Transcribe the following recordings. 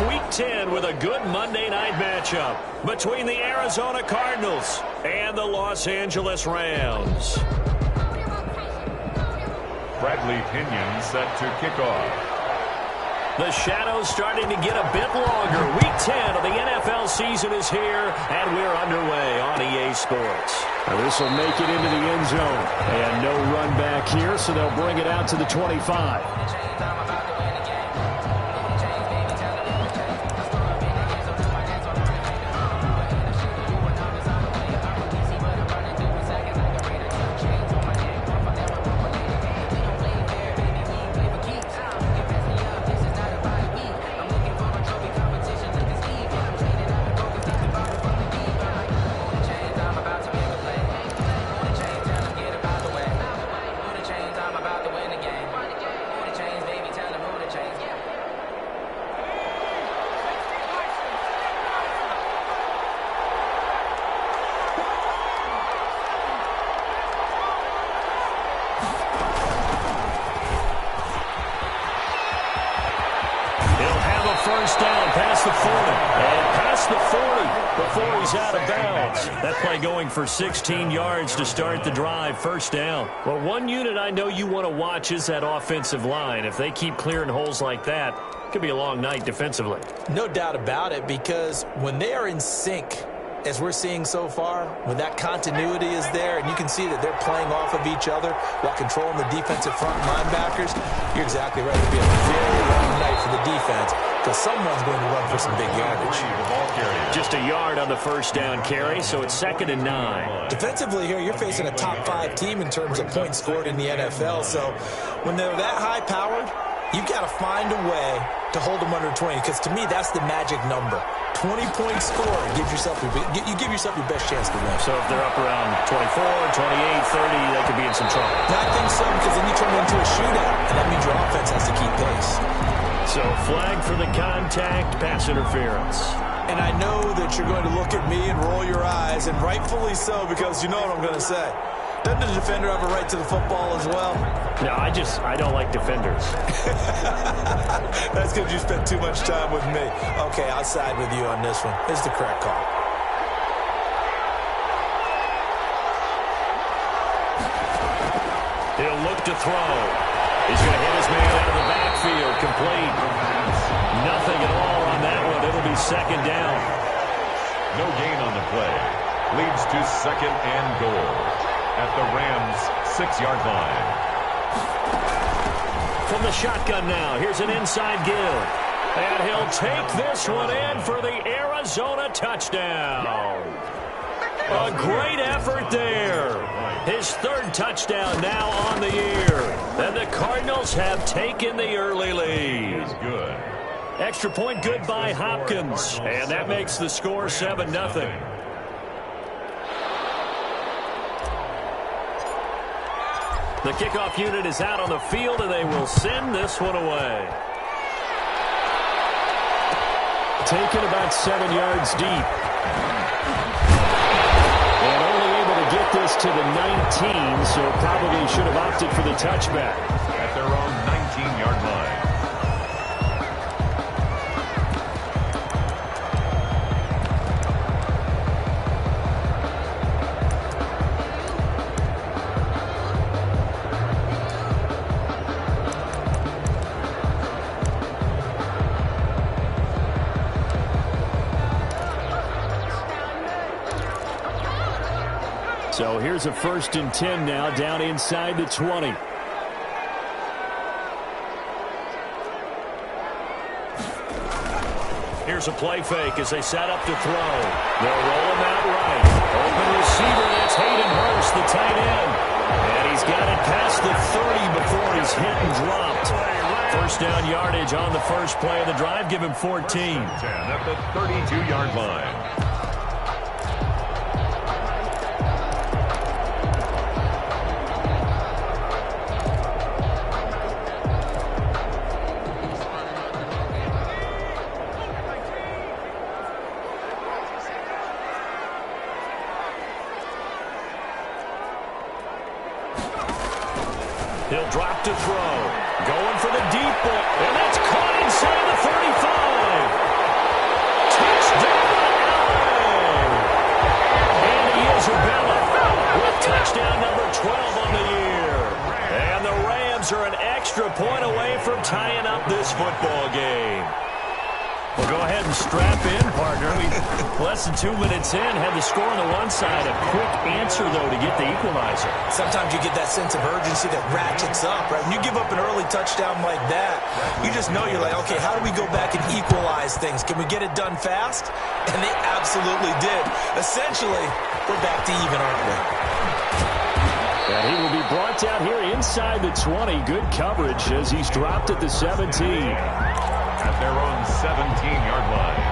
Week 10 with a good Monday night matchup between the Arizona Cardinals and the Los Angeles Rams. Bradley Pinion set to kick off. The shadow's starting to get a bit longer. Week 10 of the NFL season is here, and we're underway on EA Sports. This will make it into the end zone. And no run back here, so they'll bring it out to the 25. First down past the 40. And past the 40 before he's out of bounds. That play going for 16 yards to start the drive. First down. Well, one unit I know you want to watch is that offensive line. If they keep clearing holes like that, it could be a long night defensively. No doubt about it, because when they are in sync, as we're seeing so far, when that continuity is there and you can see that they're playing off of each other while controlling the defensive front linebackers, you're exactly right. It'll be a very long night for the defense because someone's going to run for some big yardage. Just a yard on the first down carry, so it's 2nd and 9. Defensively here, you're facing a top-5 team in terms of points scored in the NFL, so when they're that high-powered, you've got to find a way to hold them under 20, because to me, that's the magic number. 20-point score, you give yourself your best chance to win. So if they're up around 24, 28, 30, they could be in some trouble. I think so, because then you turn it into a shootout, and that means your offense has to keep pace. So flag for the contact, pass interference. And I know that you're going to look at me and roll your eyes, and rightfully so, because you know what I'm going to say. Doesn't the defender have a right to the football as well? No, I don't like defenders. That's because you spent too much time with me. Okay, I'll side with you on this one. It's the correct call. He'll look to throw. He's going to hit his man out of the backfield. Complete. Nothing at all on that one. It'll be 2nd down. No gain on the play. Leads to 2nd and goal at the Rams' 6-yard line. From the shotgun now, here's an inside give. And he'll take this one in for the Arizona touchdown. A great effort there. His 3rd touchdown now on the year. And the Cardinals have taken the early lead. Good. Extra point good by Hopkins. And that makes the score 7-0. The kickoff unit is out on the field, and they will send this one away. Taken about 7 yards deep. And only able to get this to the 19, so probably should have opted for the touchback. At their own 19-yard line. So here's a 1st and 10 now, down inside the 20. Here's a play fake as they set up to throw. They'll roll him out right. Open receiver, that's Hayden Hurst, the tight end. And he's got it past the 30 before he's hit and dropped. First down yardage on the first play of the drive. Give him 14. 10 at the 32-yard line. He'll drop to throw. Going for the deep ball. And that's caught inside the 35. up this football game. Well, go ahead and strap in, partner. Less than 2 minutes in, had the score on the one side. A quick answer, though, to get the equalizer. Sometimes you get that sense of urgency that ratchets up, right? When you give up an early touchdown like that, you just know you're like, okay, how do we go back and equalize things? Can we get it done fast? And they absolutely did. Essentially, we're back to even, aren't we? And he will be brought down here inside the 20. Good coverage as he's dropped at the 17. At their own 17-yard line.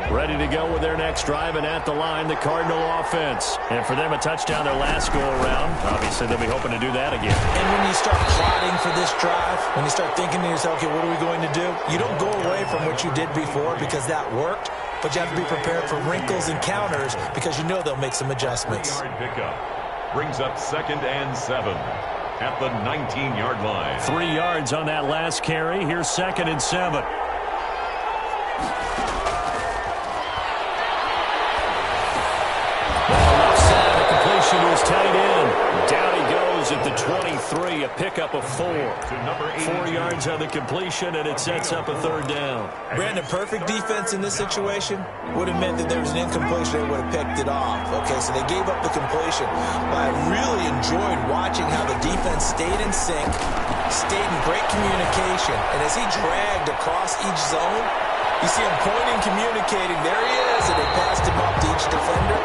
Ready to go with their next drive, and at the line, the Cardinal offense. And for them, a touchdown their last go-around. Obviously, they'll be hoping to do that again. And when you start plotting for this drive, when you start thinking to yourself, okay, what are we going to do? You don't go away from what you did before because that worked. But you have to be prepared for wrinkles and counters because you know they'll make some adjustments. 3-yard pickup brings up 2nd and 7 at the 19-yard line. 3 yards on that last carry. Here's 2nd and 7. Left side, a completion to his tight end. Down he goes at the 23, a pickup of 4. 4 yards on the completion, and it sets up a 3rd down. Brandon, perfect defense in this situation would have meant that there was an incompletion. They would have picked it off. Okay, so they gave up the completion. But I really enjoyed watching how the defense stayed in sync, stayed in great communication. And as he dragged across each zone, you see him pointing, communicating. There he is, and they passed him up to each defender.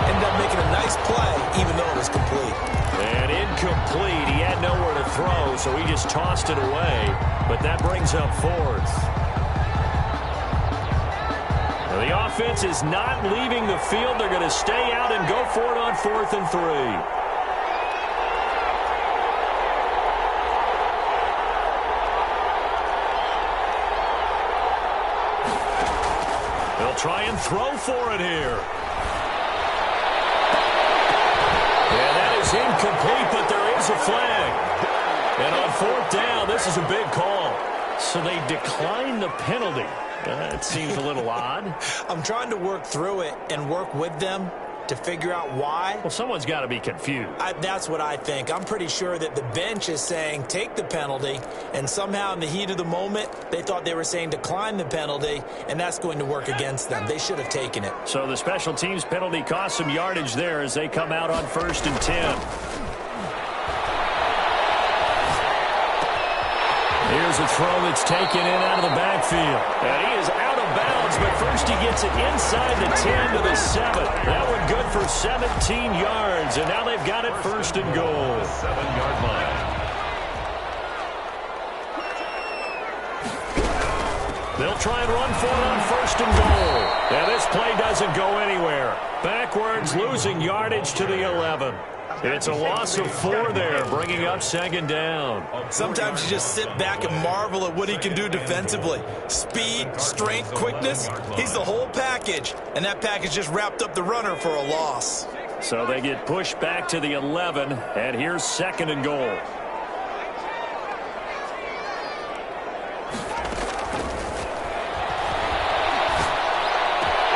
Ended up making a nice play, even though it was complete. And incomplete. He had nowhere to throw, so he just tossed it away. But that brings up 4th. Now, the offense is not leaving the field. They're going to stay out and go for it on 4th and 3. They'll try and throw for it here. And that is incomplete, but there is a flag. And on 4th down, this is a big call. So they decline the penalty. It seems a little odd. I'm trying to work through it and work with them to figure out why. Well, someone's got to be confused. That's what I think. I'm pretty sure that the bench is saying take the penalty, and somehow in the heat of the moment, they thought they were saying decline the penalty, and that's going to work against them. They should have taken it. So the special teams penalty cost some yardage there as they come out on 1st and 10. Here's a throw that's taken in out of the backfield. And he is out of bounds, but first he gets it inside the 10 to the 7. That one good for 17 yards, and now they've got it 1st and goal. 7-yard line. They'll try and run for it on 1st and goal. And this play doesn't go anywhere. Backwards, losing yardage to the 11. It's a loss of 4 there, bringing up 2nd down. Sometimes you just sit back and marvel at what he can do defensively. Speed, strength, quickness, he's the whole package. And that package just wrapped up the runner for a loss. So they get pushed back to the 11, and here's 2nd and goal.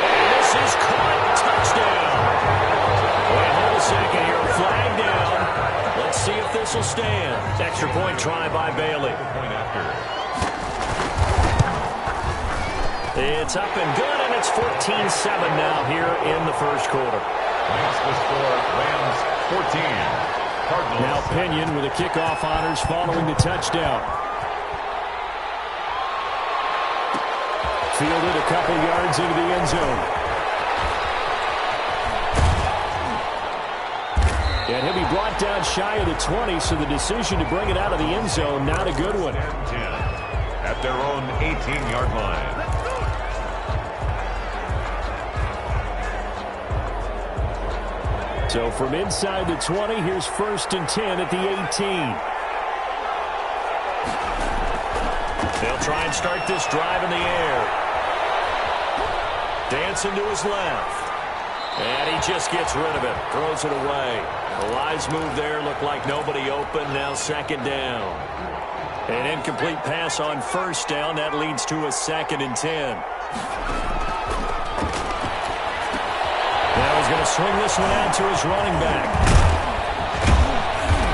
And this is caught. Touchdown. Wait, hold a second here. Flag down. Let's see if this will stand. Extra point try by Bailey. Point after. It's up and good, and it's 14-7 now here in the 1st quarter. Makes the score Rams 14. Cardinals. Now Pinion with the kickoff honors following the touchdown. Fielded a couple yards into the end zone. And he'll be brought down shy of the 20, so the decision to bring it out of the end zone, not a good one. 10 at their own 18-yard line. So from inside the 20, here's 1st and 10 at the 18. They'll try and start this drive in the air. Dancing to his left. And he just gets rid of it. Throws it away. The Lions move there. Looked like nobody open. Now 2nd down. An incomplete pass on 1st down. That leads to a 2nd and 10. Now he's going to swing this one out to his running back.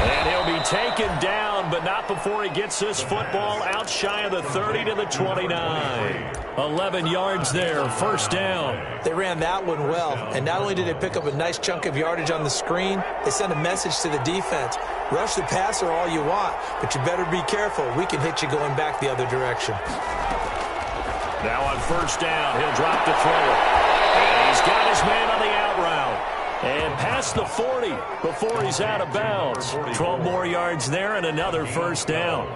And he'll be taken down, but not before he gets this football out shy of the 30 to the 29. 11 yards there, first down. They ran that one well, and not only did they pick up a nice chunk of yardage on the screen, they sent a message to the defense. Rush the passer all you want, but you better be careful. We can hit you going back the other direction. Now on first down, he'll drop to throw it. And he's got his man on the out route. And past the 40 before he's out of bounds. 12 more yards there and another first down.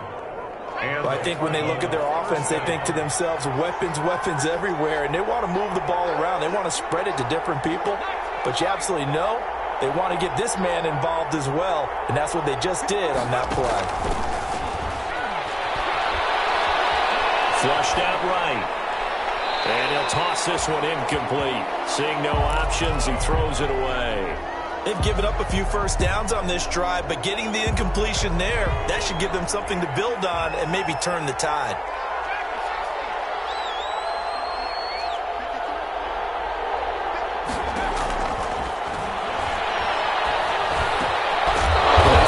Well, I think when they look at their offense, they think to themselves, weapons, weapons everywhere, and they want to move the ball around. They want to spread it to different people, but you absolutely know they want to get this man involved as well, and that's what they just did on that play. Flushed out right. And he'll toss this one incomplete. Seeing no options, he throws it away. They've given up a few first downs on this drive, but getting the incompletion there, that should give them something to build on and maybe turn the tide.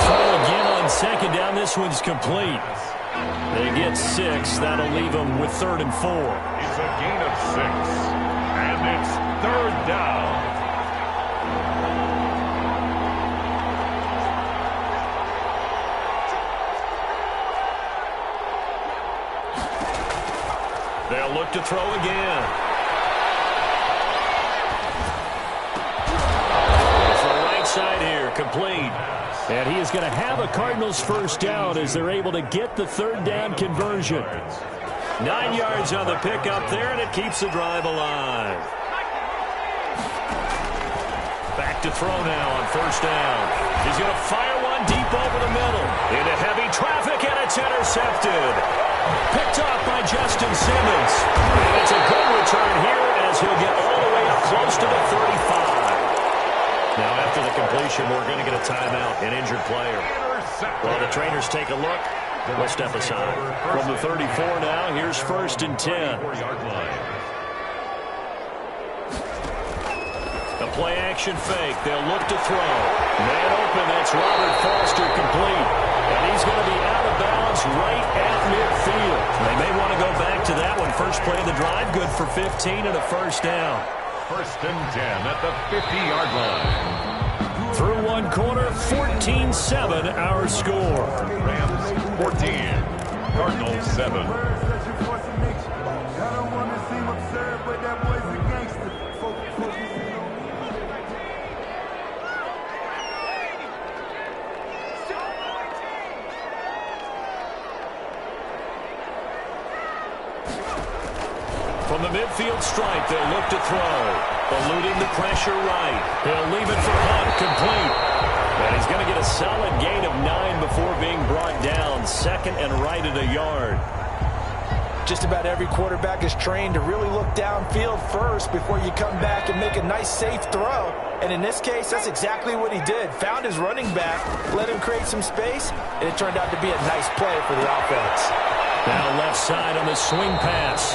Throw again on second down. This one's complete. They get 6. That'll leave them with 3rd and 4. It's a gain of 6. And it's 3rd down. They'll look to throw again. For the right side here, complete. And he is going to have a Cardinals first down as they're able to get the 3rd down conversion. 9 yards on the pickup there, and it keeps the drive alive. Back to throw now on first down. He's going to fire one deep over the middle. Into heavy traffic, and it's intercepted. Picked off by Justin Simmons. And it's a good return here as he'll get all the way up close to the 35. Now after the completion, we're going to get a timeout, an injured player. While the trainers take a look, we'll step aside. From the 34 now, here's 1st and 10. A play-action fake. They'll look to throw. Man open, that's Robert Foster, complete. And he's going to be out of bounds right at midfield. They may want to go back to that one. First play of the drive, good for 15 and a first down. 1st and 10 at the 50-yard line. Through one quarter, 14-7 our score. Rams 14, Cardinals 7. From the midfield stripe, they'll look to throw. Eluding the pressure right. He'll leave it for Hunt, complete. And he's going to get a solid gain of 9 before being brought down. 2nd and right at a yard. Just about every quarterback is trained to really look downfield first before you come back and make a nice, safe throw. And in this case, that's exactly what he did. Found his running back, let him create some space, and it turned out to be a nice play for the offense. Now left side on the swing pass.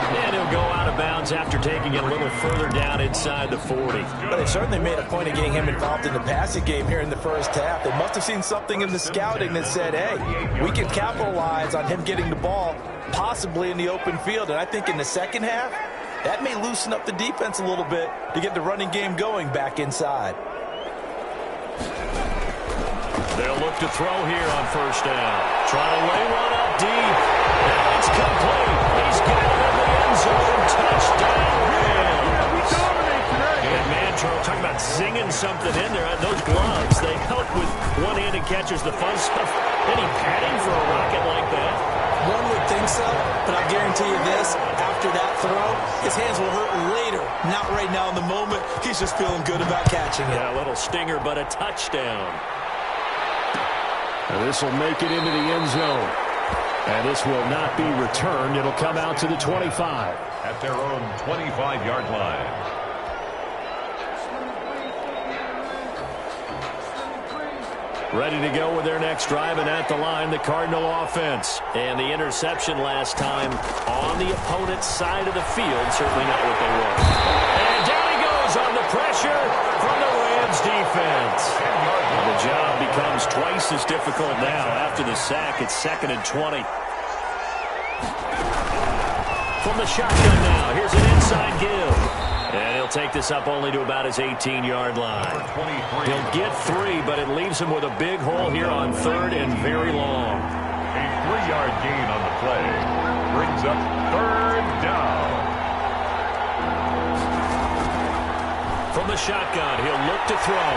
And he'll go out of bounds after taking it a little further down inside the 40. But they certainly made a point of getting him involved in the passing game here in the first half. They must have seen something in the scouting that said, hey, we can capitalize on him getting the ball possibly in the open field. And I think in the second half, that may loosen up the defense a little bit to get the running game going back inside. They'll look to throw here on first down. Trying to lay one up deep. Now it's complete. He's got it in the end zone. Touchdown, Rams. And Mantro, talking about zinging something in there. Those gloves, they help with one-handed catches, the fun stuff. Any padding for a rocket like that? One would think so, but I'll guarantee you this. After that throw, his hands will hurt later. Not right now in the moment. He's just feeling good about catching it. Yeah, a little stinger, but a touchdown. And this will make it into the end zone. And this will not be returned. It'll come out to the 25. At their own 25-yard line. Ready to go with their next drive, and at the line, the Cardinal offense. And the interception last time on the opponent's side of the field, certainly not what they want. And down he goes on the pressure from the Rams defense. The job becomes twice as difficult now. After the sack, it's 2nd and 20. From the shotgun now, here's an inside give. And he'll take this up only to about his 18-yard line. He'll get 3, but it leaves him with a big hole here on 3rd and very long. A 3-yard gain on the play brings up 3rd down. From the shotgun, he'll look to throw.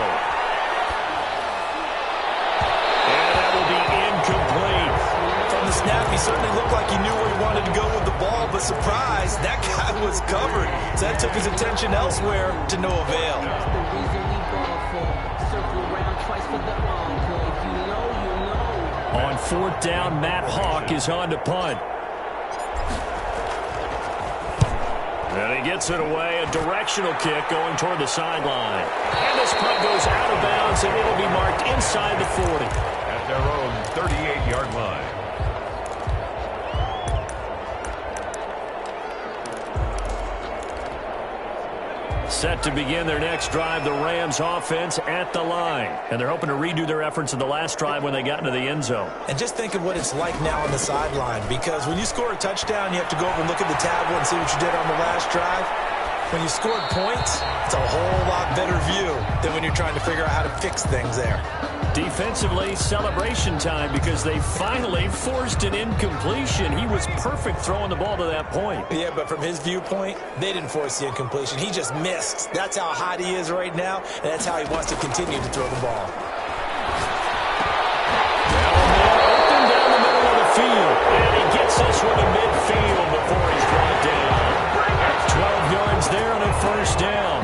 And that will be incomplete. From the snap, he certainly looked like he knew where he wanted to go with the ball, but surprise, that guy was covered. So that took his attention elsewhere to no avail. On 4th down, Matt Hawk is on to punt. And he gets it away, a directional kick going toward the sideline. And this punt goes out of bounds, and it'll be marked inside the 40. At their own 38-yard line. Set to begin their next drive, the Rams offense at the line. And they're hoping to redo their efforts in the last drive when they got into the end zone. And just think of what it's like now on the sideline, because when you score a touchdown, you have to go over and look at the tablet and see what you did on the last drive. When you scored points, it's a whole lot better view than when you're trying to figure out how to fix things there. Defensively, celebration time because they finally forced an incompletion. He was perfect throwing the ball to that point. Yeah, but from his viewpoint, they didn't force the incompletion. He just missed. That's how hot he is right now, and that's how he wants to continue to throw the ball. Now a man open down the middle of the field, and he gets this one to midfield before he's brought down. 12 yards there on a 1st down.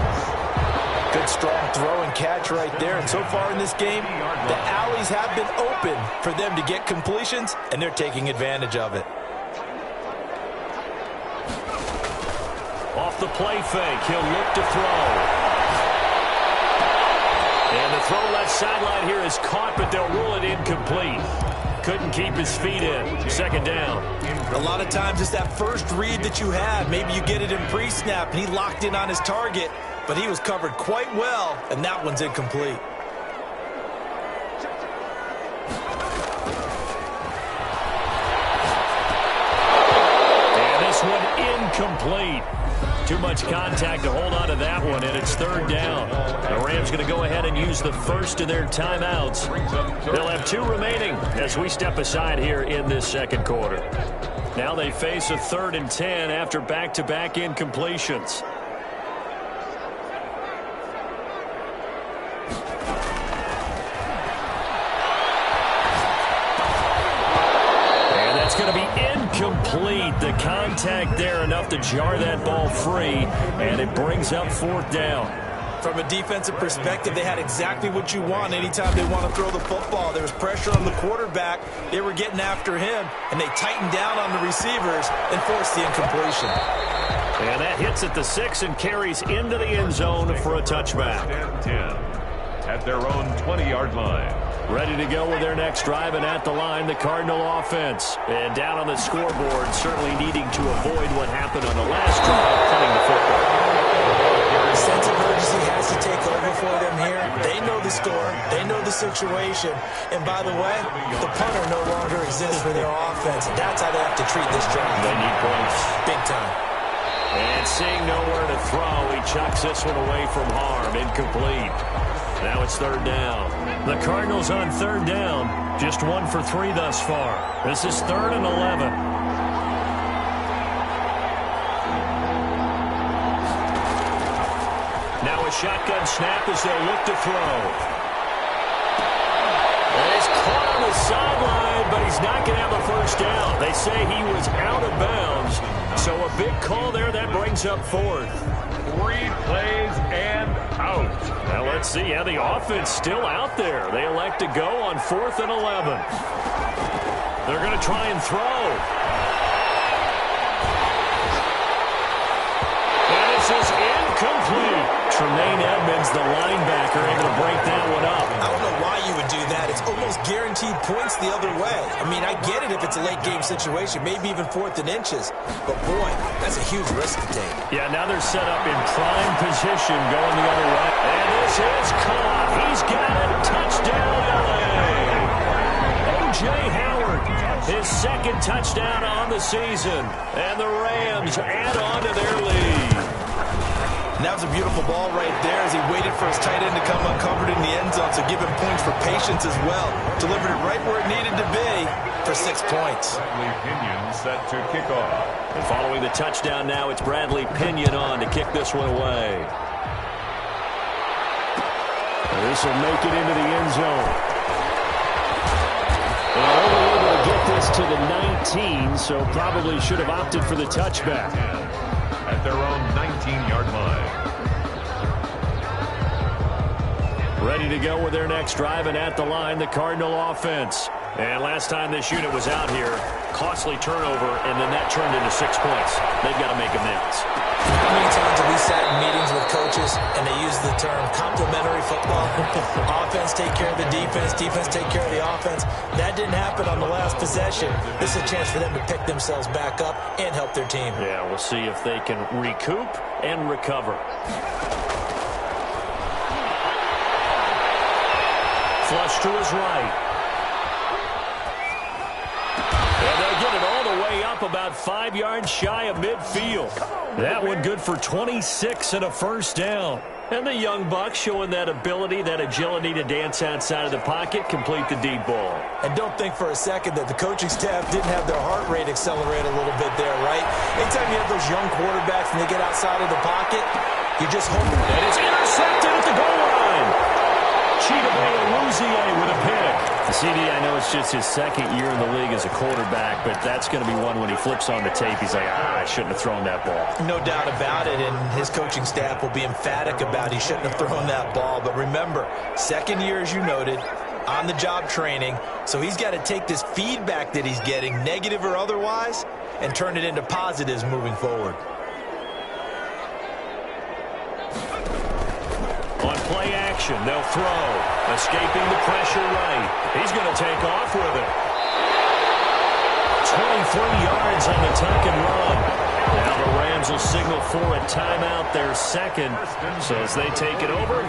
Good strong throw and catch right there. And so far in this game, the alleys have been open for them to get completions, and they're taking advantage of it. Off the play fake, he'll look to throw. And the throw left sideline here is caught, but they'll rule it incomplete. Couldn't keep his feet in. 2nd down. A lot of times it's that first read that you have. Maybe you get it in pre-snap, and he locked in on his target, but he was covered quite well, and that one's incomplete. And this one incomplete. Too much contact to hold on to that one, and it's 3rd down. The Rams going to go ahead and use the first of their timeouts. They'll have 2 remaining as we step aside here in this 2nd quarter. Now they face a 3rd and 10 after back-to-back incompletions. And that's going to be incomplete. The contact there enough to jar that ball free, and it brings up 4th down. From a defensive perspective, they had exactly what you want anytime they want to throw the football. There was pressure on the quarterback. They were getting after him, and they tightened down on the receivers and forced the incompletion. And that hits at the 6 and carries into the end zone for a touchback. 10 at their own 20-yard line. Ready to go with their next drive, and at the line, the Cardinal offense. And down on the scoreboard, certainly needing to avoid what happened on the last drive, punting the football. The sense of urgency has to take over for them here. They know the score. They know the situation. And by the way, the punter no longer exists for their offense. That's how they have to treat this drive. They need points. Big time. And seeing nowhere to throw, he chucks this one away from harm. Incomplete. Now it's 3rd down. The Cardinals on 3rd down. Just 1 for 3 thus far. This is 3rd and 11. Now a shotgun snap as they'll look to throw. And he's caught on the sideline, but he's not going to have a 1st down. They say he was out of bounds. So a big call there. That brings up 4th. 3 plays and out. Now let's see how the offense still out there. They elect to go on 4th and 11. They're going to try and throw. And this is incomplete. Tremaine Edmonds, the linebacker, able to break that one up. I don't know why you would do that. If it's almost guaranteed points the other way. I mean, I get it if it's a late-game situation, maybe even 4th and inches. But, boy, that's a huge risk to take. Yeah, now they're set up in prime position going the other way. And this is caught. He's got it. Touchdown, LA. O.J. Howard, his second touchdown on the season. And the Rams add on to their lead. And that was a beautiful ball right there as he waited for his tight end to come uncovered in the end zone, so give him points for patience as well. Delivered it right where it needed to be for 6 points. Bradley Pinion set to kick off. And following the touchdown now, it's Bradley Pinion on to kick this one away. This will make it into the end zone. And only able to get this to the 19, so probably should have opted for the touchback. At their own 19-yard line. Ready to go with their next drive, and at the line, the Cardinal offense. And last time this unit was out here, costly turnover, and then that turned into 6 points. They've got to make amends. How many times have we sat in meetings with coaches and they use the term complementary football? Offense take care of the defense, defense take care of the offense. That didn't happen on the last possession. This is a chance for them to pick themselves back up and help their team. Yeah, we'll see if they can recoup and recover. Flush to his right. And they'll get it all the way up about 5 yards shy of midfield. That one good for 26 and a first down. And the young buck showing that ability, that agility to dance outside of the pocket, complete the deep ball. And don't think for a second that the coaching staff didn't have their heart rate accelerate a little bit there, right? Anytime you have those young quarterbacks and they get outside of the pocket, you just hope. And it's intercepted at the goal line. Chidobe with a pick. CD, I know it's just his second year in the league as a quarterback, but that's going to be one when he flips on the tape. He's like, I shouldn't have thrown that ball. No doubt about it, and his coaching staff will be emphatic about he shouldn't have thrown that ball. But remember, second year, as you noted, on-the-job training, so he's got to take this feedback that he's getting, negative or otherwise, and turn it into positives moving forward. On play action, they'll throw. Escaping the pressure right. He's going to take off with it. 23 yards on the tuck and run. Now the Rams will signal for a timeout, their second. So as they take it over,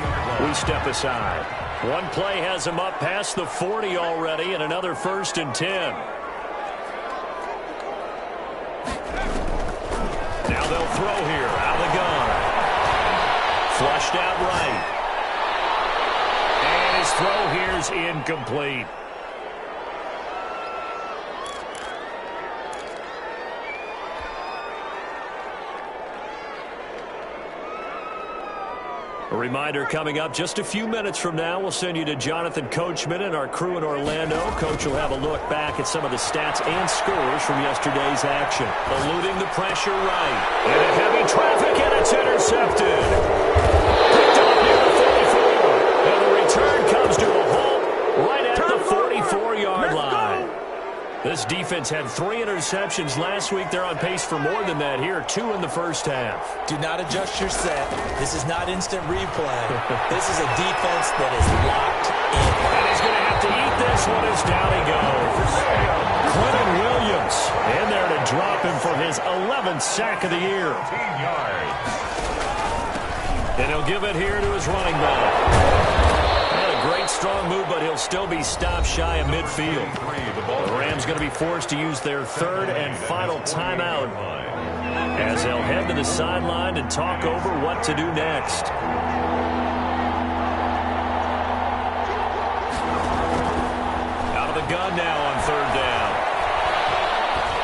we step aside. One play has him up past the 40 already, and another 1st and 10. Now they'll throw here, out of the gun. Flushed out right. And his throw here's incomplete. A reminder coming up just a few minutes from now, we'll send you to Jonathan Coachman and our crew in Orlando. Coach will have a look back at some of the stats and scores from yesterday's action. Eluding the pressure right. And a heavy traffic, and it's intercepted. Picked up near the 44. And the return comes to a halt right at the 44-yard line. This defense had 3 interceptions last week. They're on pace for more than that here, 2 in the first half. Do not adjust your set. This is not instant replay. This is a defense that is locked in. And he's going to have to eat this one as down he goes. Quentin Williams in there to drop him for his 11th sack of the year. 15 yards. And he'll give it here to his running back. Great strong move, but he'll still be stopped shy of midfield. The Rams going to be forced to use their 3rd and final timeout as they'll head to the sideline and talk over what to do next. Out of the gun now on 3rd down.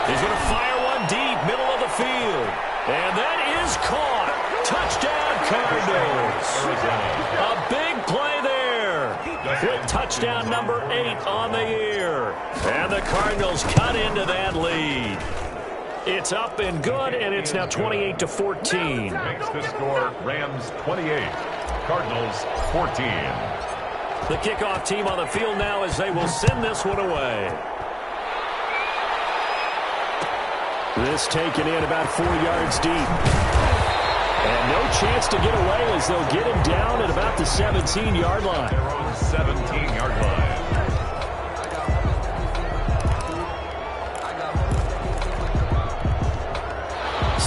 He's going to fire one deep, middle of the field. And that is caught. Touchdown, Cardinals. A big play there. With touchdown number 8 on the year. And the Cardinals cut into that lead. It's up and good, and it's now 28-14. Makes the score Rams 28, Cardinals 14. The kickoff team on the field now as they will send this one away. This taken in about 4 yards deep. And no chance to get away as they'll get him down at about the 17-yard line. 17-yard line.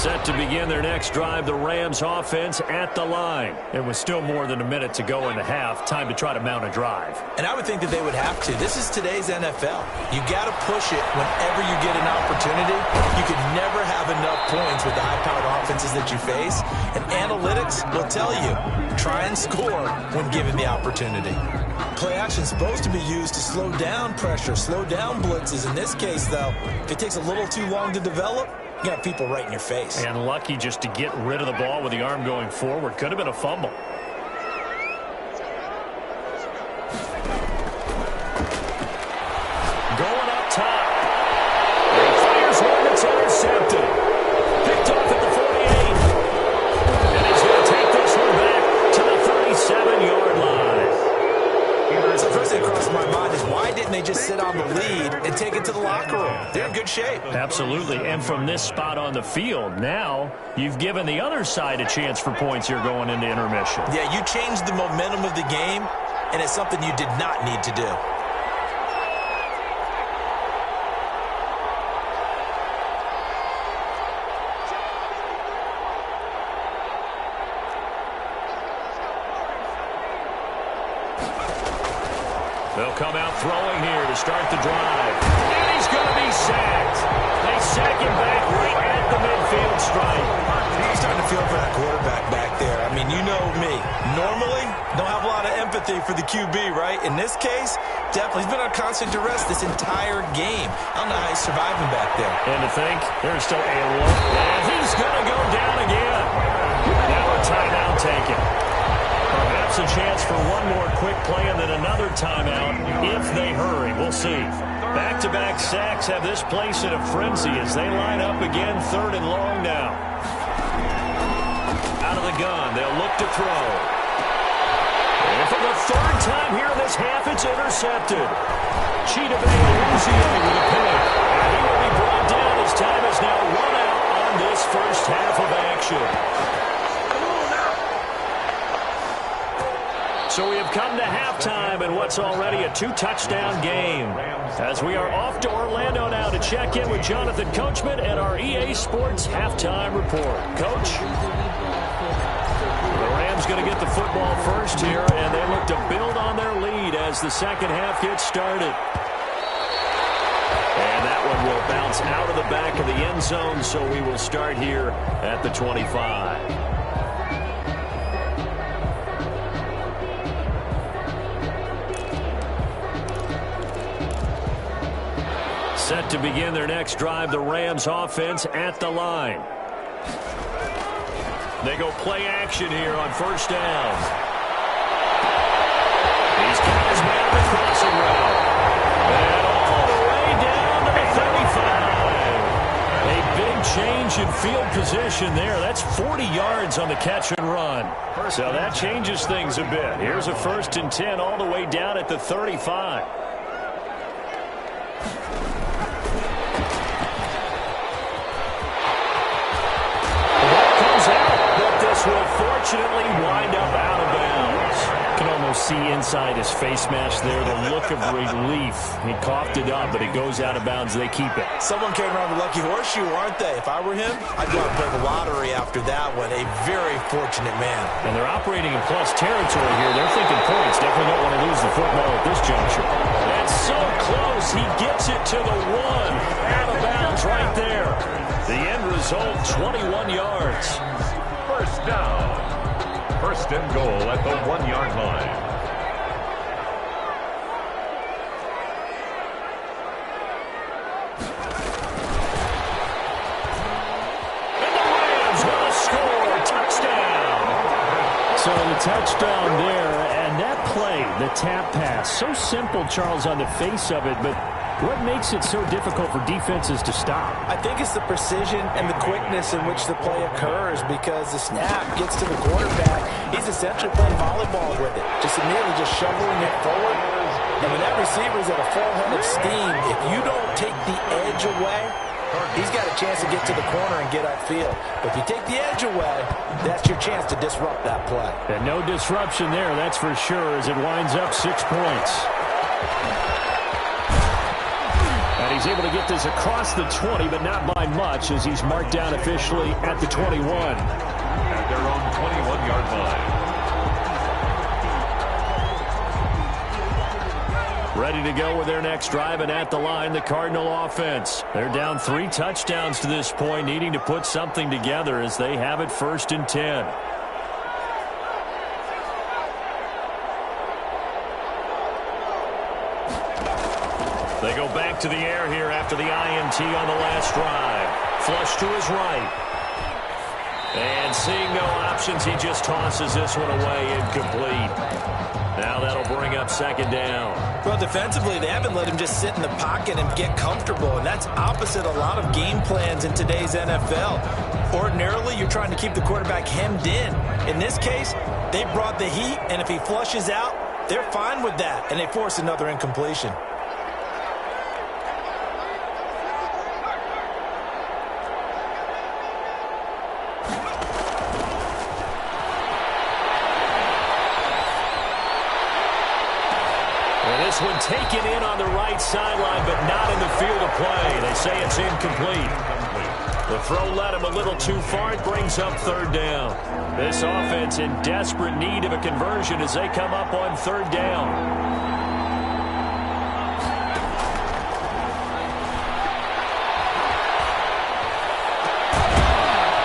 Set to begin their next drive, the Rams offense at the line. It was still more than a minute to go in the half. Time to try to mount a drive. And I would think that they would have to. This is today's NFL. You got to push it whenever you get an opportunity. You can never have enough points with the high-powered offenses that you face. And analytics will tell you, try and score when given the opportunity. Play action is supposed to be used to slow down pressure, slow down blitzes. In this case, though, if it takes a little too long to develop, you got people right in your face. And lucky just to get rid of the ball with the arm going forward. Could have been a fumble. Going up top. He fires one that's intercepted. Picked off at the 48. And he's going to take this one back to the 37-yard line. So the first thing that crosses my mind is why didn't they just sit on the lead and take it to the locker room? They're in good shape. Absolutely. And from this spot on the field, now you've given the other side a chance for points here going into intermission. Yeah, you changed the momentum of the game, and it's something you did not need to do. They'll come out throwing here to start the drive. And he's going to be sacked. They sack him back right at the midfield stripe. I'm starting to feel for that quarterback back there. I mean, you know me. Normally, don't have a lot of empathy for the QB, right? In this case, definitely. He's been on constant duress this entire game. I don't know how he's surviving back there. And to think, there's still a look. And he's going to go down again. Now a timeout taken. Perhaps a chance for one more quick play and then another timeout if they hurry. We'll see. Back-to-back sacks have this place in a frenzy as they line up again, 3rd and long now. Out of the gun, they'll look to throw. And for the 3rd time here in this half, it's intercepted. Cheetah Bay with a pick. And he will be brought down as time is now run out on this first half of action. So we have come to halftime in what's already a 2-touchdown game. As we are off to Orlando now to check in with Jonathan Coachman and our EA Sports halftime report. Coach? The Rams going to get the football first here, and they look to build on their lead as the second half gets started. And that one will bounce out of the back of the end zone, so we will start here at the 25. Set to begin their next drive, the Rams offense at the line. They go play action here on first down. He's got his man on the crossing route. And all the way down to the 35. A big change in field position there. That's 40 yards on the catch and run. So that changes things a bit. Here's a 1st and 10 all the way down at the 35. Will fortunately wind up out of bounds. Can almost see inside his face mask there the look of relief. He coughed it up, but it goes out of bounds. They keep it. Someone came around with lucky horseshoe, aren't they? If I were him, I'd go out and play the lottery after that one. A very fortunate man. And they're operating in plus territory here. They're thinking points. Definitely don't want to lose the football at this juncture. That's so close. He gets it to the 1. Out of bounds right there. The end result, 21 yards. First down. 1st and goal at the 1-yard line. And the Rams will score. Touchdown. So the touchdown there, and that play, the tap pass, so simple, Charles, on the face of it, but what makes it so difficult for defenses to stop? I think it's the precision and the quickness in which the play occurs because the snap gets to the quarterback. He's essentially playing volleyball with it, just shoveling it forward. And when that receiver's at a full head of steam, if you don't take the edge away, he's got a chance to get to the corner and get upfield. But if you take the edge away, that's your chance to disrupt that play. And no disruption there, that's for sure, as it winds up 6 points. And he's able to get this across the 20, but not by much as he's marked down officially at the 21. At their own 21-yard line. Ready to go with their next drive, and at the line, the Cardinal offense. They're down 3 touchdowns to this point, needing to put something together as they have it 1st and 10. They go back to the air here after the INT on the last drive. Flush to his right. And seeing no options, he just tosses this one away, incomplete. Now that'll bring up 2nd down. Well, defensively, they haven't let him just sit in the pocket and get comfortable, and that's opposite a lot of game plans in today's NFL. Ordinarily, you're trying to keep the quarterback hemmed in. In this case, they brought the heat, and if he flushes out, they're fine with that, and they force another incompletion. This one taken in on the right sideline, but not in the field of play. They say it's incomplete. The throw led him a little too far. It brings up 3rd down. This offense in desperate need of a conversion as they come up on 3rd down.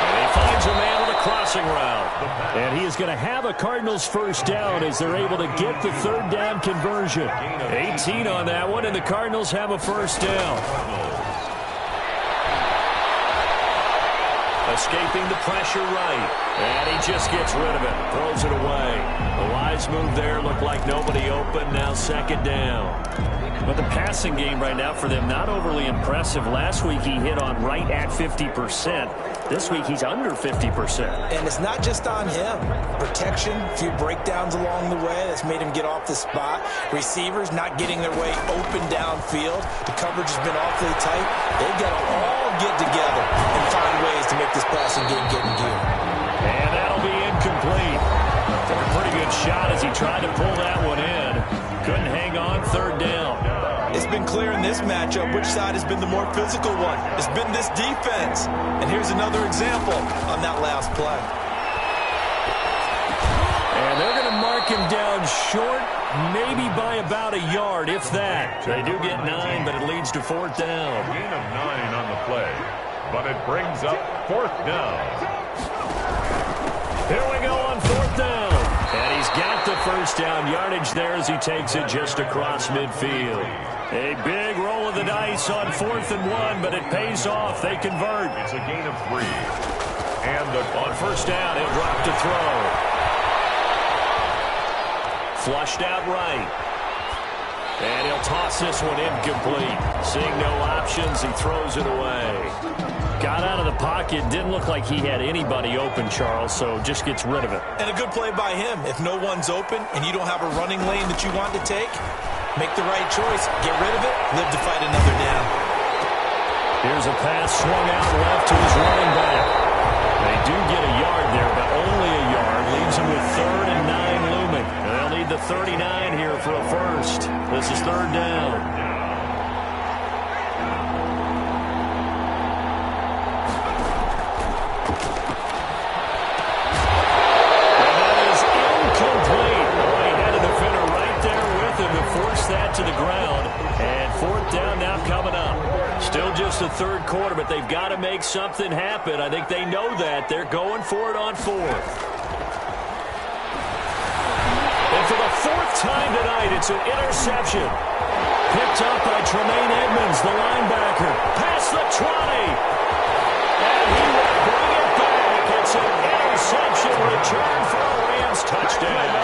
And he finds a man with a crossing route. And he is going to have a Cardinals 1st down as they're able to get the 3rd down conversion. 18 on that one, and the Cardinals have a 1st down. Escaping the pressure right. And he just gets rid of it. Throws it away. The wise move there looked like nobody open. Now 2nd down. But the passing game right now for them, not overly impressive. Last week he hit on right at 50%. This week he's under 50%. And it's not just on him. Protection, a few breakdowns along the way that's made him get off the spot. Receivers not getting their way open downfield. The coverage has been awfully tight. They've got to all get together and find ways to make this passing game get in gear. And that'll be incomplete. Took a pretty good shot as he tried to pull that one in. Couldn't hang on. 3rd down. It's been clear in this matchup which side has been the more physical one. It's been this defense. And here's another example on that last play. And they're going to mark him down short, maybe by about a yard, if that. They do get 9, but it leads to 4th down. Gain of 9 on the play, but it brings up 4th down. Here we go on 4th down. And he's got the 1st down yardage there as he takes it just across midfield. A big roll of the dice on 4th and 1, but it pays off. They convert. It's a gain of 3. And on 1st down, he'll drop to throw. Flushed out right. And he'll toss this one incomplete. Seeing no options, he throws it away. Got out of the pocket. Didn't look like he had anybody open, Charles, so just gets rid of it. And a good play by him. If no one's open and you don't have a running lane that you want to take, make the right choice. Get rid of it. Live to fight another down. Here's a pass swung out left to his running back. They do get a yard there, but only a yard. Leaves him with 3rd and 9 looming. And they'll need the 39 here for a 1st. This is 3rd down. To the ground, and 4th down now coming up. Still just the 3rd quarter, but they've got to make something happen. I think they know that. They're going for it on 4th. And for the 4th time tonight, it's an interception. Picked up by Tremaine Edmonds, the linebacker. Past the 20. And he will bring it back. It's an interception return for a Rams touchdown.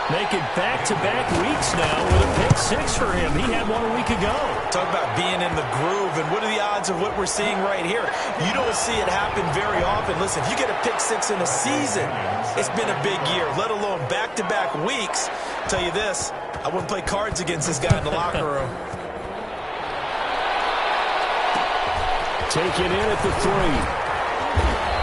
Make it back-to-back weeks now with a pick 6 for him. He had one a week ago. Talk about being in the groove, and what are the odds of what we're seeing right here? You don't see it happen very often. Listen, if you get a pick 6 in a season, it's been a big year, let alone back-to-back weeks. I'll tell you this, I wouldn't play cards against this guy in the locker room. Taken in at the 3.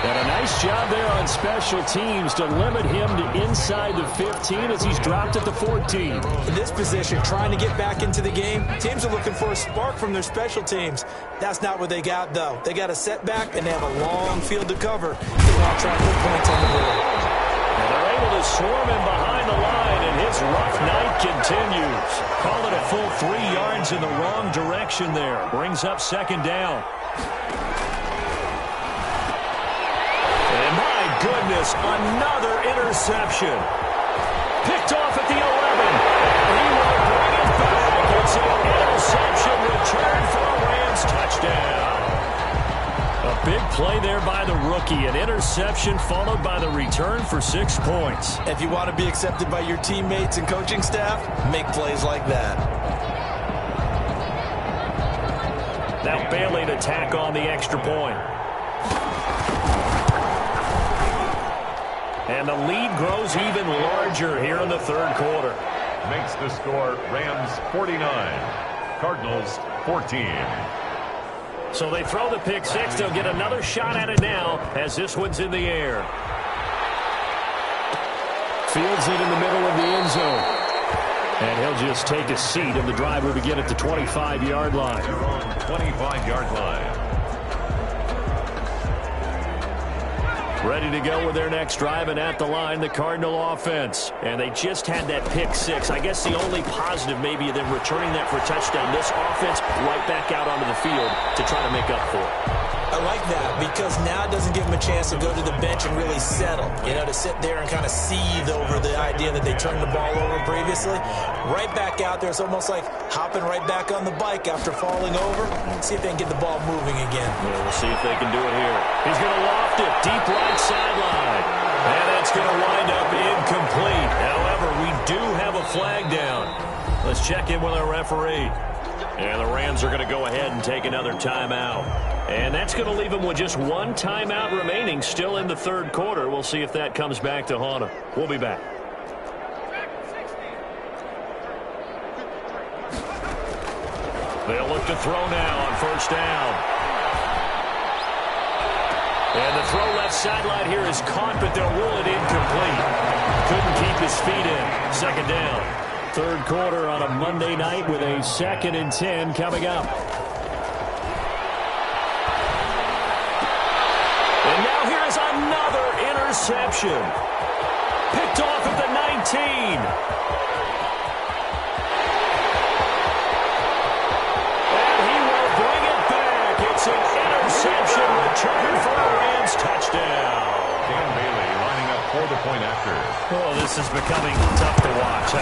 And a nice job there on special teams to limit him to inside the 15 as he's dropped at the 14. In this position, trying to get back into the game, teams are looking for a spark from their special teams. That's not what they got, though. They got a setback, and they have a long field to cover. They want to try to put points on the board. And they're able to swarm him behind the line, and his rough night continues. Call it a full 3 yards in the wrong direction there. Brings up second down. Goodness, another interception. Picked off at the 11. He will bring it back. It's an interception return for a Rams touchdown. A big play there by the rookie. An interception followed by the return for 6 points. If you want to be accepted by your teammates and coaching staff, make plays like that. Now Bailey to tack on the extra point. And the lead grows even larger here in the third quarter. Makes the score Rams 49, Cardinals 14. So they throw the pick six. They'll get another shot at it now as this one's in the air. Fields it in the middle of the end zone. And he'll just take a seat, and the drive will begin at the 25-yard line. 25-yard line. Ready to go with their next drive, and at the line, the Cardinal offense. And they just had that pick six. I guess the only positive maybe them returning that for a touchdown. This offense right back out onto the field to try to make up for it. I like that because now it doesn't give them a chance to go to the bench and really settle. You know, to sit there and kind of seethe over the idea that they turned the ball over previously. Right back out there. It's almost like hopping right back on the bike after falling over. See if they can get the ball moving again. Yeah, we'll see if they can do it here. He's going to loft it deep right sideline. And that's going to wind up incomplete. However, we do have a flag down. Let's check in with our referee. And the Rams are going to go ahead and take another timeout. And that's going to leave them with just one timeout remaining still in the third quarter. We'll see if that comes back to haunt them. We'll be back. They'll look to throw now on first down. And the throw left sideline here is caught, but they'll rule it incomplete. Couldn't keep his feet in. Second down. Third quarter on a Monday night with a 2nd and 10 coming up. And now here's another interception. Picked off at the 19. And he will bring it back. It's an interception return for a Rams touchdown. Dan Bailey lining up for the point after. Oh, this is becoming tough to watch.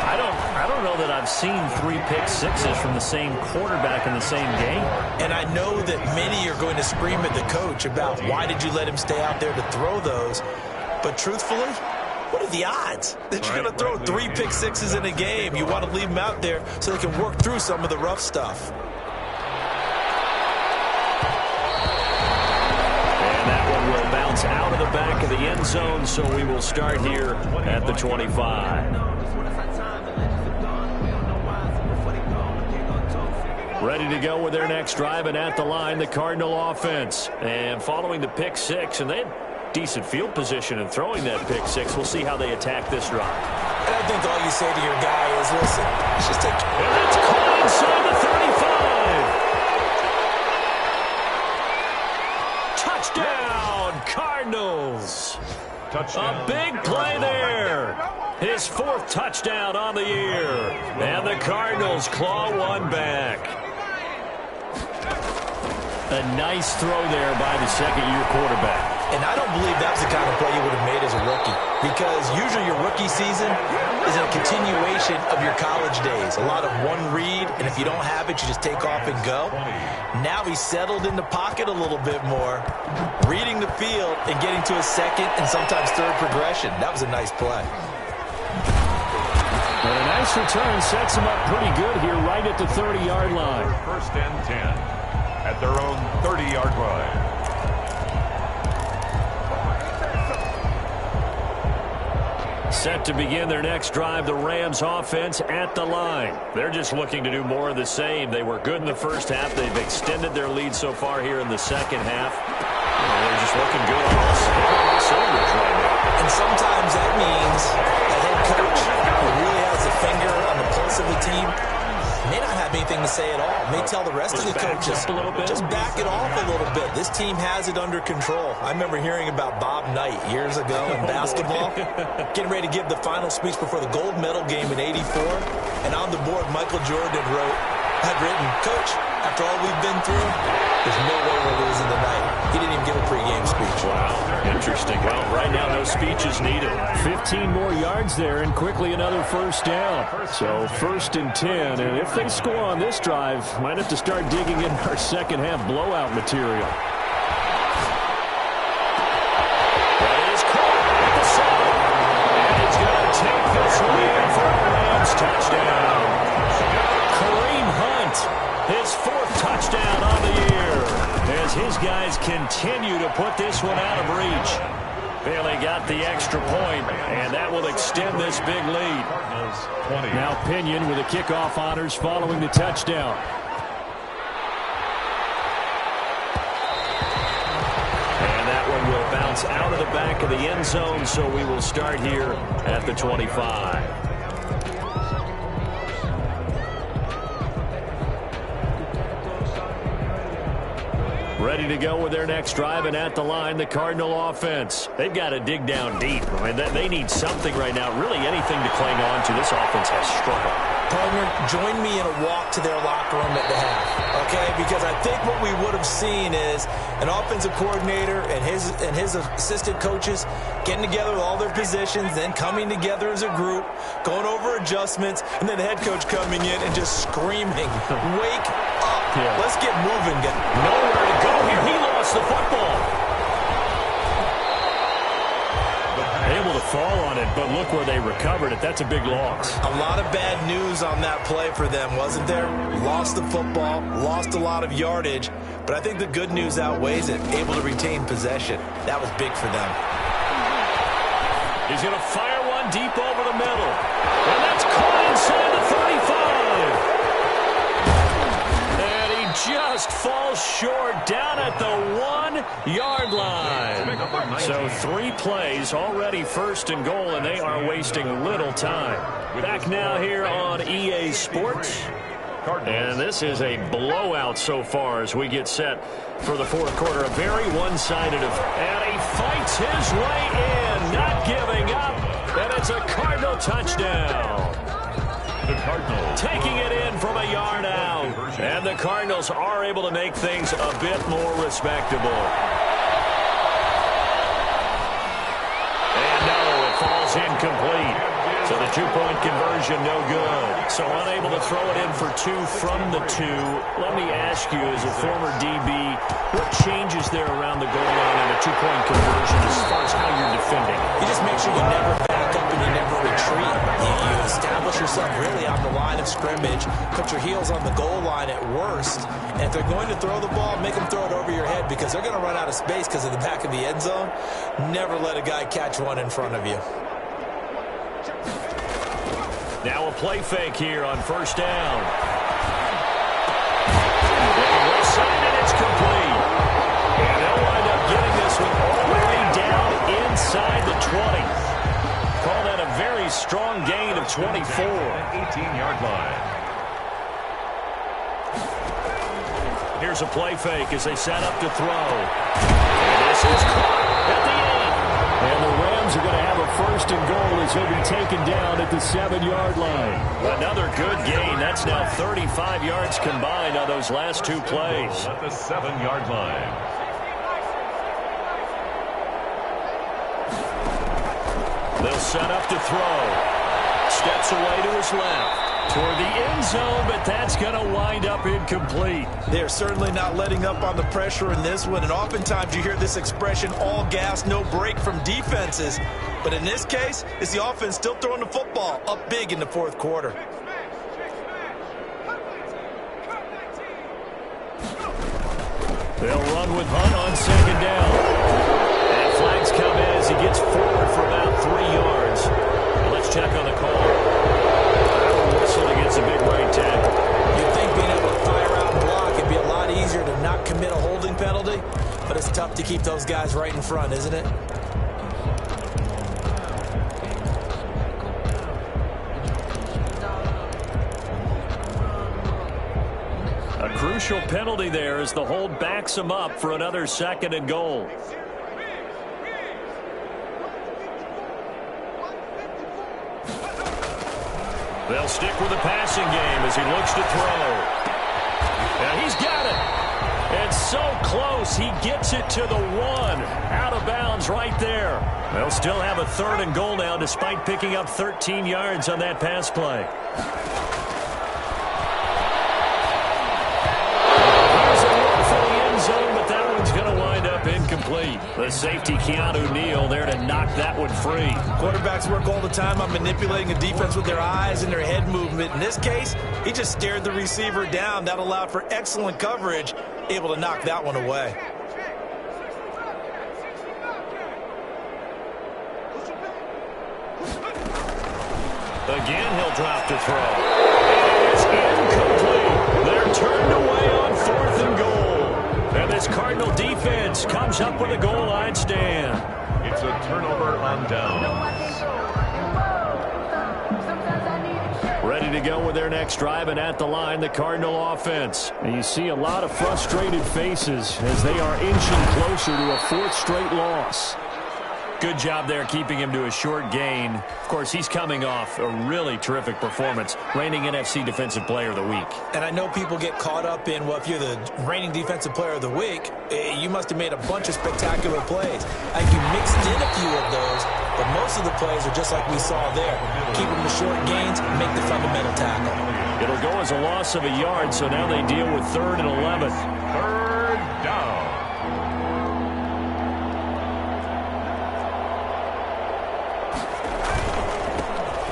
I don't know that I've seen 3 pick sixes from the same quarterback in the same game. And I know that many are going to scream at the coach about why did you let him stay out there to throw those. But truthfully, what are the odds that you're going to throw 3 pick sixes in a game? You want to leave them out there so they can work through some of the rough stuff. And that one will bounce out of the back of the end zone, so we will start here at the 25. Ready to go with their next drive, and at the line, the Cardinal offense. And following the pick six, and they had decent field position in throwing that pick six. We'll see how they attack this drive. And I think all you say to your guy is, listen, let's just take... And that's caught inside the 35. Touchdown, Cardinals. Touchdown. A big play there. His 4th touchdown on the year. And the Cardinals claw one back. A nice throw there by the second-year quarterback. And I don't believe that's the kind of play you would have made as a rookie. Because usually your rookie season is a continuation of your college days. A lot of one read, and if you don't have it, you just take off and go. Now he's settled in the pocket a little bit more, reading the field and getting to a second and sometimes third progression. That was a nice play. And a nice return sets him up pretty good here right at the 30-yard line. First and 10 at their own 30-yard line. Set to begin their next drive, the Rams offense at the line. They're just looking to do more of the same. They were good in the first half. They've extended their lead so far here in the second half. They're just looking good on all cylinders right now. And sometimes that means a head coach who really has a finger on the pulse of the team may not have anything to say at all. May tell the rest of the coaches, just back it off a little bit. This team has it under control. I remember hearing about Bob Knight years ago in basketball, getting ready to give the final speech before the gold medal game in '84. And on the board, Michael Jordan had written, "Coach, after all we've been through, there's no way we're losing tonight." He didn't even give a pregame speech. Wow, interesting. Well, right now, no speech is needed. 15 more yards there, and quickly another first down. So 1st and 10, and if they score on this drive, might have to start digging in our second half blowout material. That is caught at the 7. And he's going to take this lead for a Rams touchdown. Kareem Hunt, his 4th touchdown on the year, as his guys continue to put this one out of reach. Bailey got the extra point, and that will extend this big lead. Now Pinion with the kickoff honors following the touchdown. And that one will bounce out of the back of the end zone, so we will start here at the 25. Ready to go with their next drive, and at the line, the Cardinal offense. They've got to dig down deep. I mean, they need something right now, really anything to cling on to. This offense has struggled. Partner, join me in a walk to their locker room at the half, okay? Because I think what we would have seen is an offensive coordinator and his assistant coaches getting together with all their positions, then coming together as a group, going over adjustments, and then the head coach coming in and just screaming, "Wake up. Yeah. Let's get moving, guys." Nowhere to go here. He lost the football. Able to fall on it, but look where they recovered it. That's a big loss. A lot of bad news on that play for them, wasn't there? Lost the football, lost a lot of yardage, but I think the good news outweighs it. Able to retain possession. That was big for them. He's going to fire one deep over the middle. And that's caught inside the 35. And he just falls short down at the 1-yard line. So 3 plays, already 1st and goal, and they are wasting little time. Back now here on EA Sports. And this is a blowout so far as we get set for the 4th quarter. A very one-sided and he fights his way in, not giving up. And it's a Cardinal touchdown. The Cardinals taking it in from a yard out. And the Cardinals are able to make things a bit more respectable. And no, it falls incomplete. So the 2-point conversion, no good. So unable to throw it in for 2 from the 2. Let me ask you, as a former DB, what changes there around the goal line on a 2-point conversion as far as how you're defending? You just make sure you never back up and you never retreat. You establish yourself really on the line of scrimmage, put your heels on the goal line at worst, and if they're going to throw the ball, make them throw it over your head because they're going to run out of space because of the back of the end zone. Never let a guy catch one in front of you. Now a play fake here on 1st down. Left side, and it's complete. And they'll wind up getting this one all the way down inside the 20. Call that a very strong gain of 24. 18-yard line. Here's a play fake as they set up to throw. And this is caught at the end. And the Rams are going to have a 1st and goal as he'll be taken down at the 7-yard line. Another good gain. That's now 35 yards combined on those last 2 plays. At the 7-yard line. They'll set up to throw. Steps away to his left. Toward the end zone, but that's going to wind up incomplete. They're certainly not letting up on the pressure in this one, and oftentimes you hear this expression, all gas, no break from defenses. But in this case, it's the offense still throwing the football up big in the 4th quarter. They'll run with Hunt on 2nd down. And flags come in as he gets forward for about 3 yards. Let's check on the call. Whistle against a big right tackle. You'd think being able to fire out and block, it'd be a lot easier to not commit a holding penalty, but it's tough to keep those guys right in front, isn't it? A crucial penalty there as the hold backs him up for another 2nd and goal. They'll stick with the passing game as he looks to throw. And he's got it. It's so close. He gets it to the 1. Out of bounds right there. They'll still have a 3rd and goal now despite picking up 13 yards on that pass play. Incomplete. The safety, Keanu Neal, there to knock that one free. Quarterbacks work all the time on manipulating a defense with their eyes and their head movement. In this case, he just stared the receiver down. That allowed for excellent coverage, able to knock that one away. Again, he'll drop to throw. It's incomplete. They're turned away on 4th and goal. And this Cardinal defense comes up with a goal line stand. It's a turnover on downs. Ready to go with their next drive, and at the line, the Cardinal offense. And you see a lot of frustrated faces as they are inching closer to a 4th straight loss. Good job there keeping him to a short gain. Of course, he's coming off a really terrific performance, reigning NFC Defensive Player of the Week. And I know people get caught up in, well, if you're the reigning Defensive Player of the Week, you must have made a bunch of spectacular plays. I think you mixed in a few of those, but most of the plays are just like we saw there. Keep them to short gains, make the fundamental tackle. It'll go as a loss of a yard, so now they deal with 3rd and 11. 3rd down.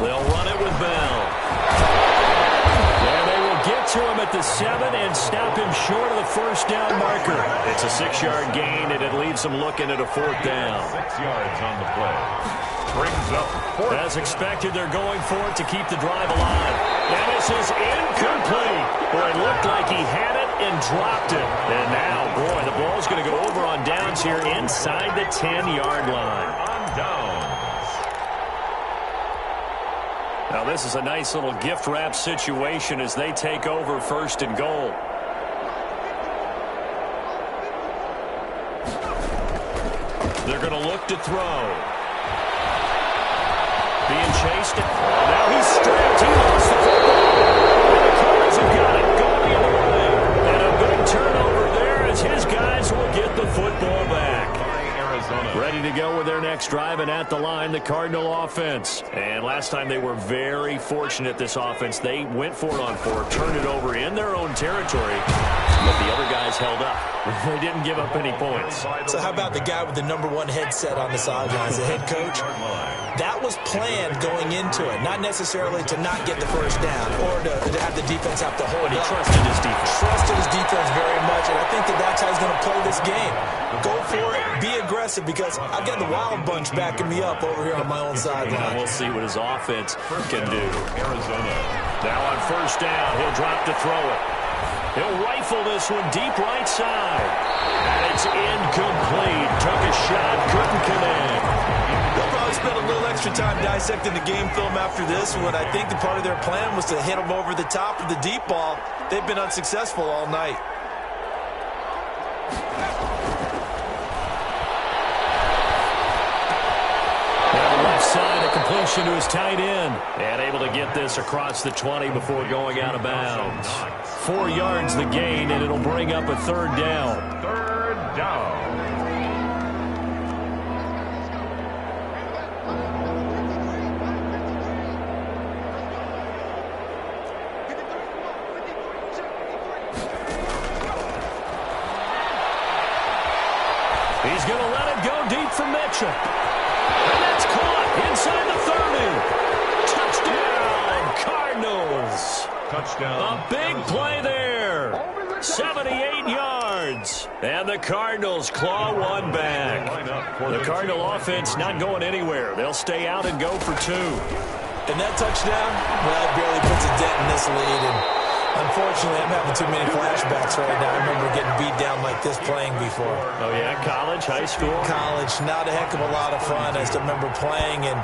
They'll run it with Bell. And they will get to him at the 7 and stop him short of the 1st down marker. It's a 6-yard gain, and it leaves them looking at a 4th down. 6 yards on the play. Brings up 4th. As expected, they're going for it to keep the drive alive. And this is incomplete. Boy, it looked like he had it and dropped it. And now, boy, the ball's going to go over on downs here inside the 10-yard line. On downs. Now, this is a nice little gift wrap situation as they take over 1st and goal. They're going to look to throw. Being chased. Now he's stripped. He lost the football. And the Cardinals have got it going the other way. And a big turnover there as his guys will get the football back. Ready to go with their next drive, and at the line, the Cardinal offense. And last time they were very fortunate, this offense. They went for it on 4, turned it over in their own territory, but the other guys held up. They didn't give up any points. So how about the guy with the #1 headset on the sidelines, the head coach? That was planned going into it, not necessarily to not get the 1st down or to have the defense have to hold But he up. trusted his defense. Trusted his defense very much, and I think that's how he's going to play this game. Go for it, be aggressive, because I've got the Wild Bunch backing me up over here on my own sideline. We'll see what his offense can do. Arizona. Now on 1st down, he'll drop to throw it. He'll rifle this one deep right side. And it's incomplete. Took a shot, couldn't connect. They'll probably spend a little extra time dissecting the game film after this one. I think the part of their plan was to hit them over the top of the deep ball. They've been unsuccessful all night. Side, a completion to his tight end. And able to get this across the 20 before going out of bounds. 4 yards the gain, and it'll bring up a 3rd down. 3rd down. He's going to let it go deep for Mitchell. And that's caught inside the 30. Touchdown, Cardinals. Touchdown. A big play there. 78 yards. And the Cardinals claw one back. The Cardinal offense not going anywhere. They'll stay out and go for 2. And that touchdown, well, it barely puts a dent in this lead. And Unfortunately, I'm having too many flashbacks right now. I remember getting beat down like this playing before. Oh, yeah? College, high school? College, not a heck of a lot of fun. I still remember playing and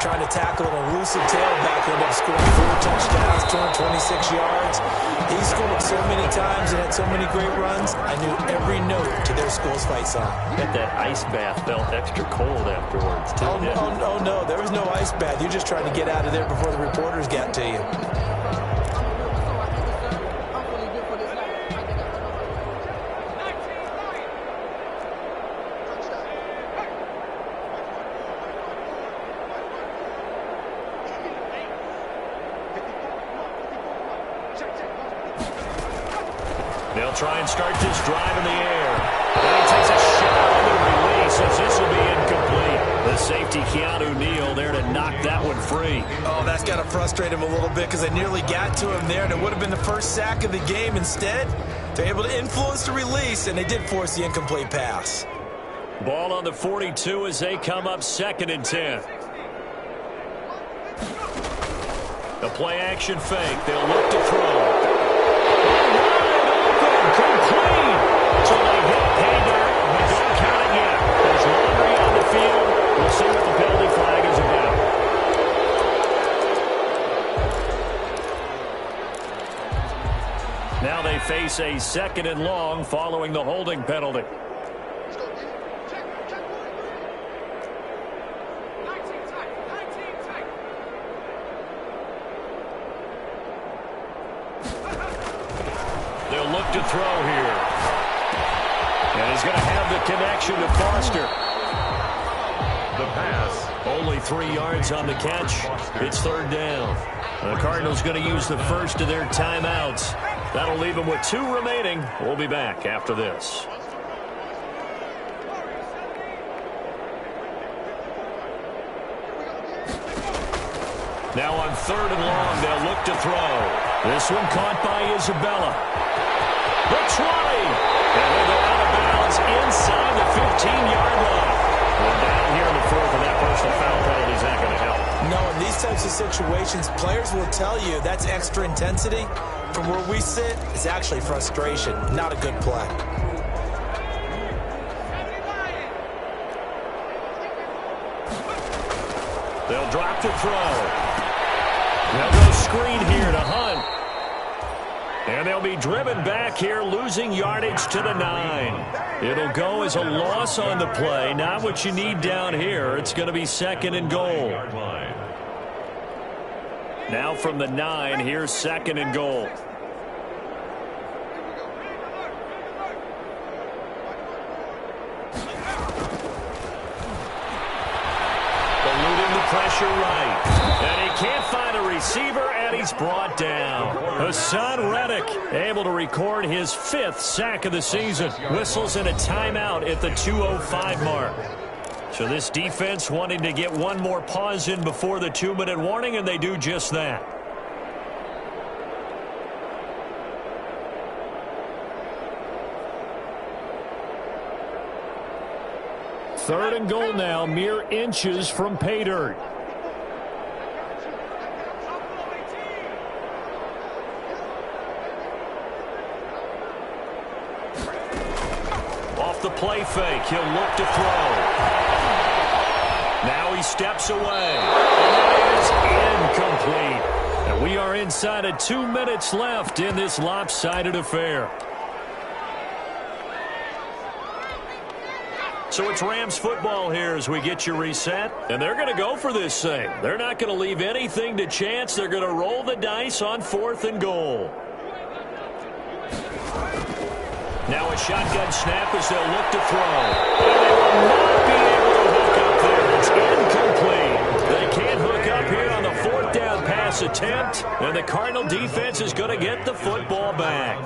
trying to tackle an elusive tailback who ended up scoring 4 touchdowns, 226 yards. He scored so many times and had so many great runs, I knew every note to their school's fight song. I bet that ice bath felt extra cold afterwards, too. Oh, no, there was no ice bath. You're just trying to get out of there before the reporters got to you. They'll try and start this drive in the air. And he takes a shot on the release as this will be incomplete. The safety, Keanu Neal, there to knock that one free. Oh, that's got to frustrate him a little bit because they nearly got to him there, and it would have been the first sack of the game. Instead, they're able to influence the release, and they did force the incomplete pass. Ball on the 42 as they come up 2nd and 10. A play-action fake. They'll look to throw. Complete. So they hit pay dirt, but don't count it yet. There's laundry on the field. We'll see what the penalty flag is about. Now they face a 2nd and long following the holding penalty. They'll look to throw here. And he's going to have the connection to Foster. The pass. Only 3 yards on the catch. It's 3rd down. The Cardinals going to use the first of their timeouts. That'll leave them with 2 remaining. We'll be back after this. Now on 3rd and long, they'll look to throw. This one caught by Isabella. The 20. And they go out of bounds inside the 15-yard line. We're down here in the 4th, and that personal foul penalty is not going to help. No, in these types of situations, players will tell you that's extra intensity. From where we sit, it's actually frustration, not a good play. They'll drop to throw. They'll go screen here to Hunt. And they'll be driven back here, losing yardage to the 9. It'll go as a loss on the play. Not what you need down here. It's going to be 2nd and goal. Now from the 9, here's 2nd and goal. Eluding the pressure right. And he can't find a receiver, and he's brought down. Hassan Reddick able to record his 5th sack of the season. Whistles in a timeout at the 2:05 mark. So this defense wanting to get one more pause in before the 2-minute warning, and they do just that. Third and goal now, mere inches from pay dirt. Off the play fake, he'll look to throw. Now he steps away. And it is incomplete. And we are inside of 2 minutes left in this lopsided affair. So it's Rams football here as we get you reset. And they're going to go for this thing. They're not going to leave anything to chance. They're going to roll the dice on 4th and goal. Now a shotgun snap as they'll look to throw. And they will not be able to hook up there. It's incomplete. They can't hook up here on the 4th down pass attempt. And the Cardinal defense is going to get the football back.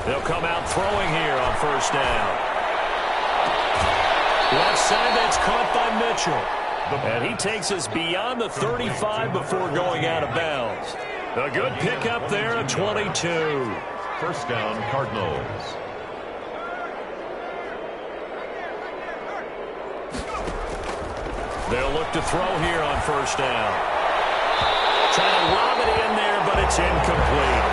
They'll come out throwing here on 1st down. Left side, that's caught by Mitchell. And he takes us beyond the 35 before going out of bounds. A good pickup there at 22. 1st down, Cardinals. They'll look to throw here on first down. Trying to lob it in there, but it's incomplete.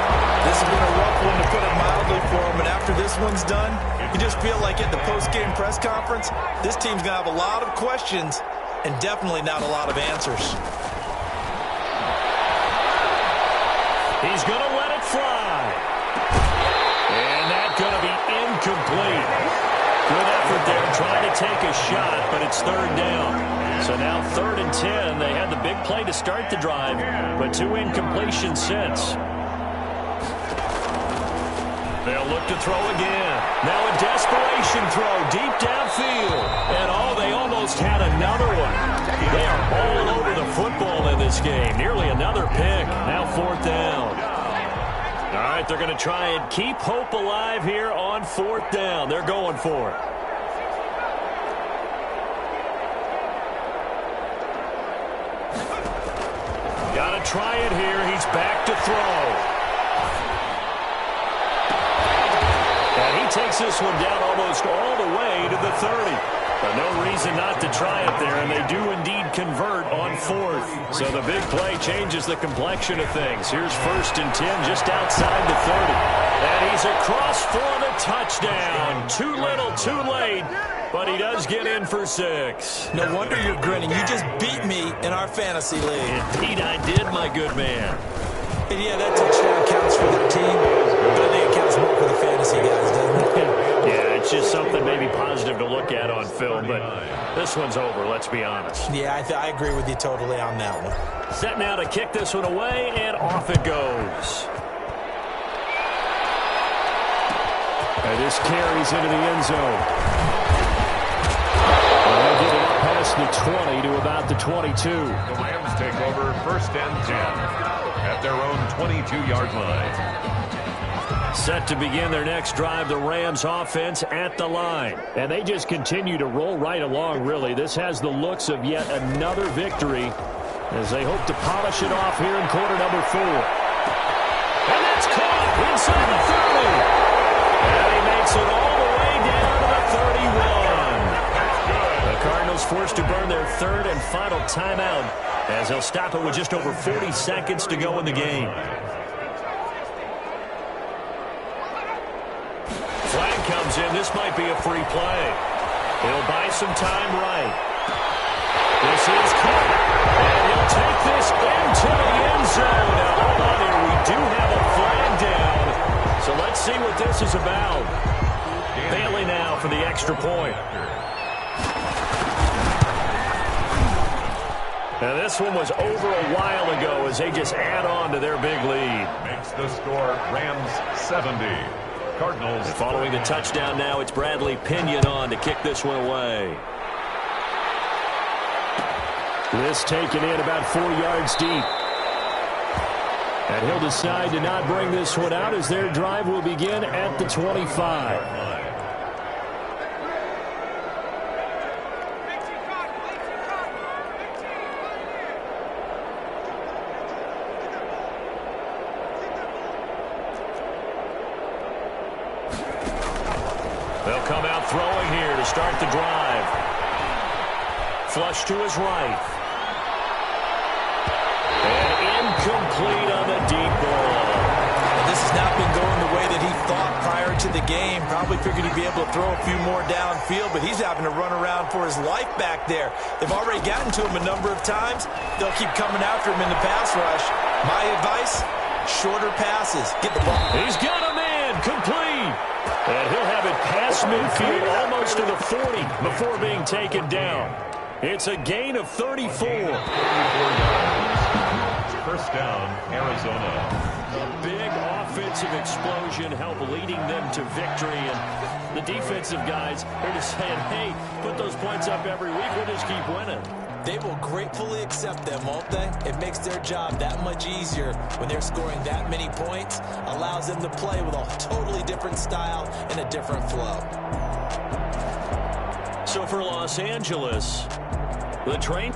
This has been a rough one, to put it mildly, for him. And after this one's done, you just feel like at the post-game press conference, this team's going to have a lot of questions and definitely not a lot of answers. He's going to let it fly. And that's going to be incomplete. Good effort there trying to take a shot, but it's third down. So now 3rd and 10. They had the big play to start the drive, but 2 incompletions since. They'll look to throw again. Now a desperation throw deep downfield. And they almost had another one. They are all over the football in this game. Nearly another pick. Now 4th down. All right, they're going to try and keep hope alive here on 4th down. They're going for it. Got to try it here. He's back to throw. And he takes this one down almost all the way to the 30. But no reason not to try it there, and they do indeed convert on 4th. So the big play changes the complexion of things. Here's 1st and 10 just outside the 30. And he's across for the touchdown. Too little, too late. But he does get in for 6. No wonder you're grinning. You just beat me in our fantasy league. Indeed I did, my good man. And yeah, that touchdown counts for their team, but I think it counts more for the fantasy guys, doesn't it? Yeah, it's just something maybe positive to look at on film, but this one's over, let's be honest. Yeah, I agree with you totally on that one. Set now to kick this one away, and off it goes. And this carries into the end zone. They'll get it up past the 20 to about the 22. The Rams take over 1st and 10 at their own 22-yard line. Set to begin their next drive, the Rams offense at the line. And they just continue to roll right along, really. This has the looks of yet another victory as they hope to polish it off here in quarter number 4. And that's caught inside the 30. And he makes it all the way down to the 31. The Cardinals forced to burn their 3rd and final timeout as they'll stop it with just over 40 seconds to go in the game. Flag comes in. This might be a free play. He'll buy some time right. This is caught. And he'll take this into the end zone. Now, hold on here. We do have a flag down. So let's see what this is about. Bailey now for the extra point. Now, this one was over a while ago as they just add on to their big lead. Makes the score Rams 70. Cardinals. And following the touchdown now, it's Bradley Pinion on to kick this one away. This taken in about 4 yards deep. And he'll decide to not bring this one out as their drive will begin at the 25. They'll come out throwing here to start the drive. Flush to his right. And incomplete on the deep ball. And this has not been going the way that he thought prior to the game. Probably figured he'd be able to throw a few more downfield, but he's having to run around for his life back there. They've already gotten to him a number of times. They'll keep coming after him in the pass rush. My advice, shorter passes. Get the ball. He's got a man, complete. And he'll have it past midfield almost to the 40 before being taken down. It's a gain of 34. 34 yards. First down, Arizona. A big offensive explosion helped leading them to victory. And the defensive guys are just saying, hey, put those points up every week. We'll just keep winning. They will gratefully accept them, won't they? It makes their job that much easier when they're scoring that many points. Allows them to play with a totally different style and a different flow. So for Los Angeles, the train...